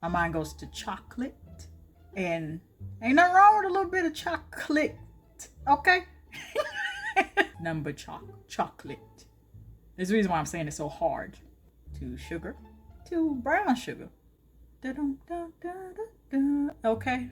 My mind goes to chocolate. And ain't nothing wrong with a little bit of chocolate, okay? Number chocolate. There's the reason why I'm saying it so hard. To sugar, to brown sugar. Okay.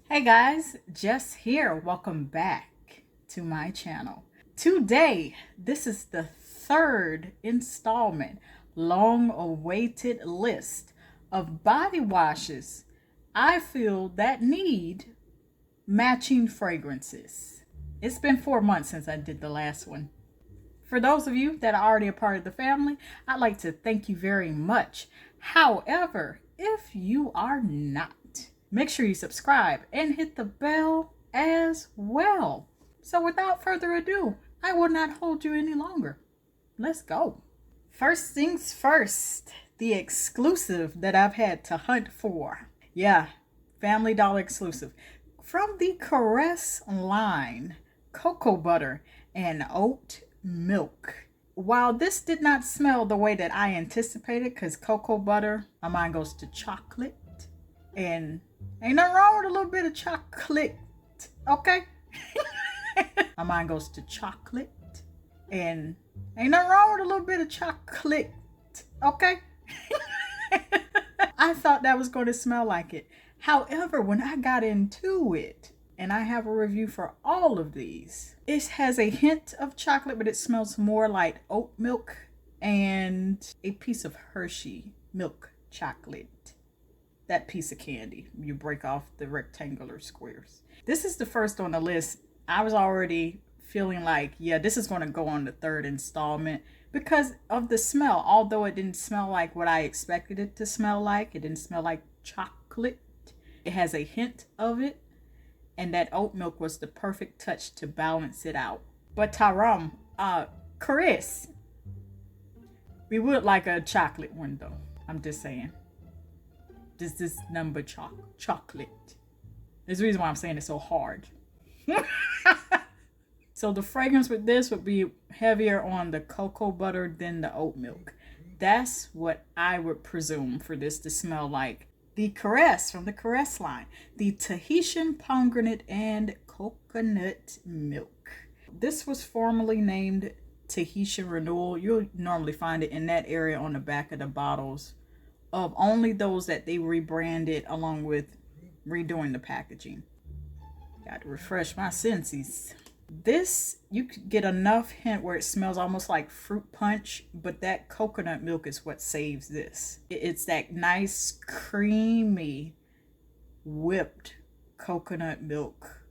Hey guys, Jess here. Welcome back to my channel. Today, this is the third installment, long-awaited list of body washes I feel that need matching fragrances. It's been 4 months since I did the last one. For those of you that are already a part of the family, I'd like to thank you very much. However, if you are not, make sure you subscribe and hit the bell as well. So without further ado, I will not hold you any longer. Let's go. First things first, the exclusive that I've had to hunt for. Yeah, Family Dollar exclusive. From the Caress line, cocoa butter and oat milk. While this did not smell the way that I anticipated, because cocoa butter, my mind goes to chocolate. And ain't nothing wrong with a little bit of chocolate, okay? My mind goes to chocolate. And ain't nothing wrong with a little bit of chocolate, okay? I thought that was going to smell like it. However, when I got into it, and I have a review for all of these, it has a hint of chocolate, but it smells more like oat milk and a piece of Hershey milk chocolate. That piece of candy you break off the rectangular squares. This is the first on the list. I was already feeling like, yeah, this is going to go on the third installment because of the smell. Although it didn't smell like what I expected it to smell like, it didn't smell like chocolate. It has a hint of it, and that oat milk was the perfect touch to balance it out. But Taram, Chris, we would like a chocolate one though. I'm just saying. This is number chocolate. There's the reason why I'm saying it so hard. So the fragrance with this would be heavier on the cocoa butter than the oat milk. That's what I would presume for this to smell like. The Caress from the Caress line. The Tahitian pomegranate and coconut milk. This was formerly named Tahitian Renewal. You'll normally find it in that area on the back of the bottles of only those that they rebranded along with redoing the packaging. Got to refresh my senses. This, you could get enough hint where it smells almost like fruit punch, but that coconut milk is what saves this. It's that nice, creamy, whipped coconut milk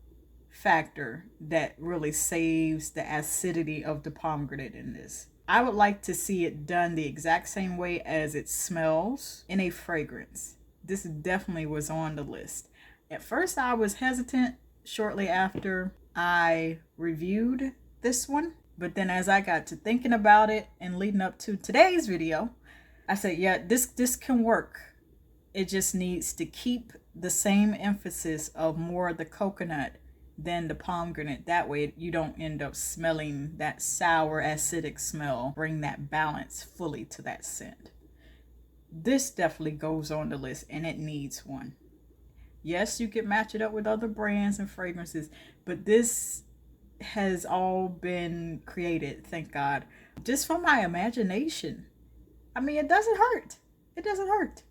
factor that really saves the acidity of the pomegranate in this. I would like to see it done the exact same way as it smells in a fragrance. This definitely was on the list. At first I was hesitant shortly after I reviewed this one, but then as I got to thinking about it and leading up to today's video, I said, yeah, this can work. It just needs to keep the same emphasis of more of the coconut than the pomegranate. That way you don't end up smelling that sour acidic smell. Bring that balance fully to that scent. This definitely goes on the list, and it needs one. Yes, you can match it up with other brands and fragrances, but this has all been created, thank God, just from my imagination. I mean, it doesn't hurt. It doesn't hurt.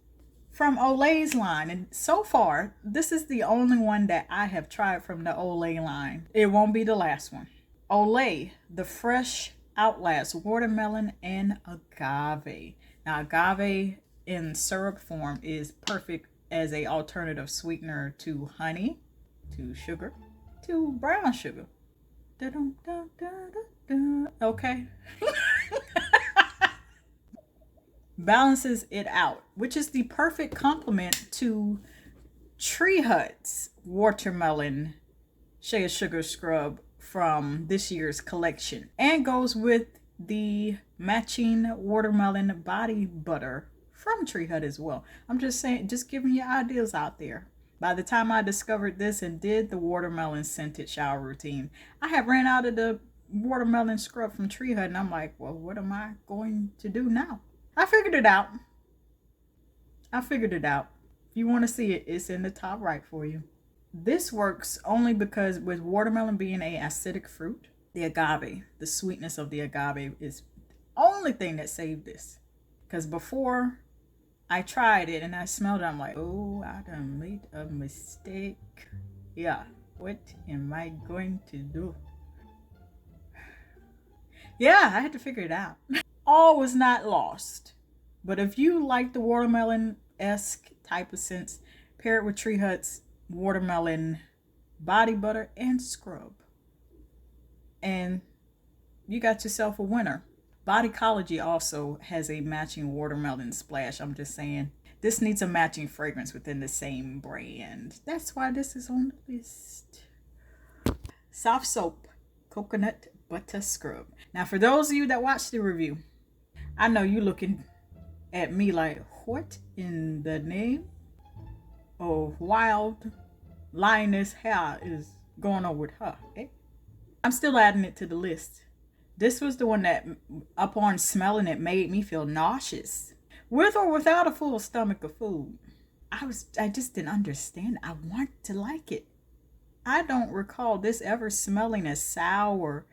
From Olay's line, and so far this is the only one that I have tried from the Olay line. It won't be the last one. Olay, the fresh Outlast watermelon and agave. Now agave in syrup form is perfect as a alternative sweetener to honey, to sugar, to brown sugar. Okay. Balances it out, which is the perfect complement to Tree Hut's watermelon shea sugar scrub from this year's collection, and goes with the matching watermelon body butter from Tree Hut as well. I'm just saying, just giving you ideas out there. By the time I discovered this and did the watermelon scented shower routine, I had ran out of the watermelon scrub from Tree Hut, and I'm like, well, what am I going to do now? I figured it out. If you want to see it, it's in the top right for you. This works only because with watermelon being a acidic fruit, the agave, the sweetness of the agave is the only thing that saved this. Because before I tried it and I smelled it, I'm like, oh, I done made a mistake. Yeah, what am I going to do? Yeah, I had to figure it out. All was not lost. But if you like the watermelon-esque type of scents, pair it with Tree Hut's watermelon body butter and scrub, and you got yourself a winner. Bodycology also has a matching watermelon splash. I'm just saying, this needs a matching fragrance within the same brand. That's why this is on the list. Softsoap Coconut Butter Scrub. Now, for those of you that watched the review, I know you looking at me like, what in the name of wild lioness hair is going on with her? Eh? I'm still adding it to the list. This was the one that, upon smelling it, made me feel nauseous. With or without a full stomach of food. I just didn't understand. I want to like it. I don't recall this ever smelling as sour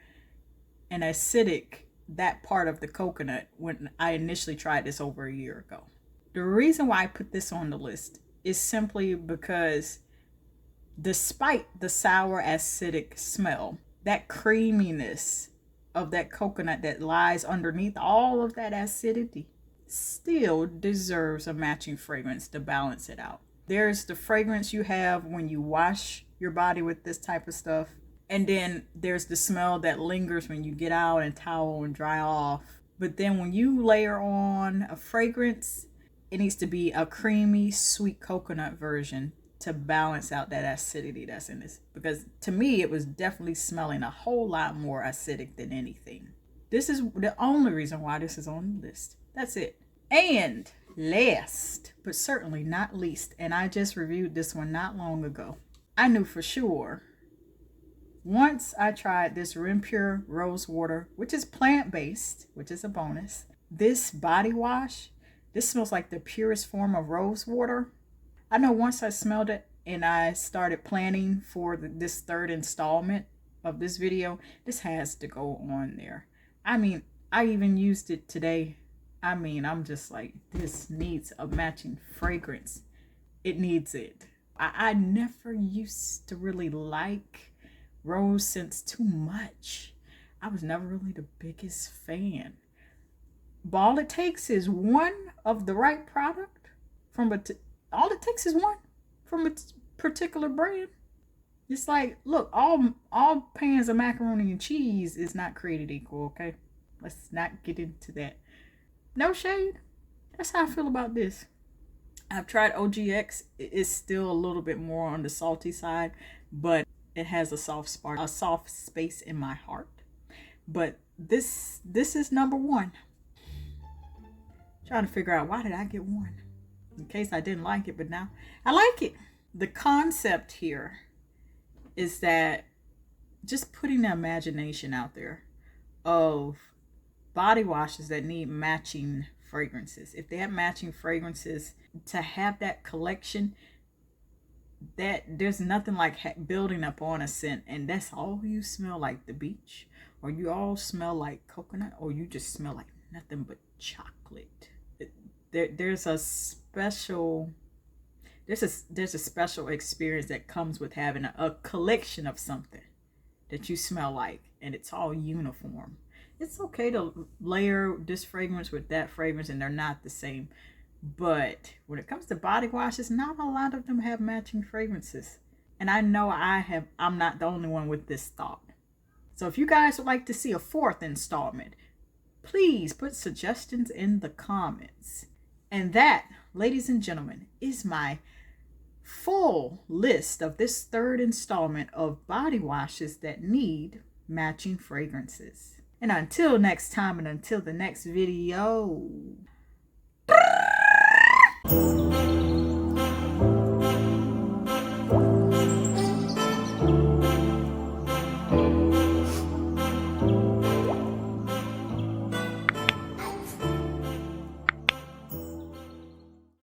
and acidic, that part of the coconut, when I initially tried this over a year ago. The reason why I put this on the list is simply because despite the sour acidic smell, that creaminess of that coconut that lies underneath all of that acidity still deserves a matching fragrance to balance it out. There's the fragrance you have when you wash your body with this type of stuff, and then there's the smell that lingers when you get out and towel and dry off. But then when you layer on a fragrance, it needs to be a creamy, sweet coconut version to balance out that acidity that's in this. Because to me, it was definitely smelling a whole lot more acidic than anything. This is the only reason why this is on the list. That's it. And last, but certainly not least, and I just reviewed this one not long ago. I knew for sure once I tried this Renpure Rose Water, which is plant-based, which is a bonus. This body wash, this smells like the purest form of rose water. I know once I smelled it and I started planning for this third installment of this video, this has to go on there. I mean, I even used it today. I mean, I'm just like, this needs a matching fragrance. It needs it. I never used to really like rose scents too much. I was never really the biggest fan. But all it takes is one of the right product from all it takes is one from a particular brand. It's like, look, all pans of macaroni and cheese is not created equal, okay? Let's not get into that. No shade. That's how I feel about this. I've tried OGX. It's still a little bit more on the salty side, but it has a soft space in my heart. But this is number one. Trying to figure out, why did I get one? In case I didn't like it, but now I like it. The concept here is that just putting the imagination out there of body washes that need matching fragrances. If they have matching fragrances, to have that collection, that there's nothing like building up on a scent and that's all you smell, like the beach, or you all smell like coconut, or you just smell like nothing but chocolate. There's a special experience that comes with having a collection of something that you smell like, and it's all uniform. It's okay to layer this fragrance with that fragrance and they're not the same. But when it comes to body washes, not a lot of them have matching fragrances. And I know I'm not the only one with this thought. So if you guys would like to see a fourth installment, please put suggestions in the comments. And that, ladies and gentlemen, is my full list of this third installment of body washes that need matching fragrances. And until next time and until the next video.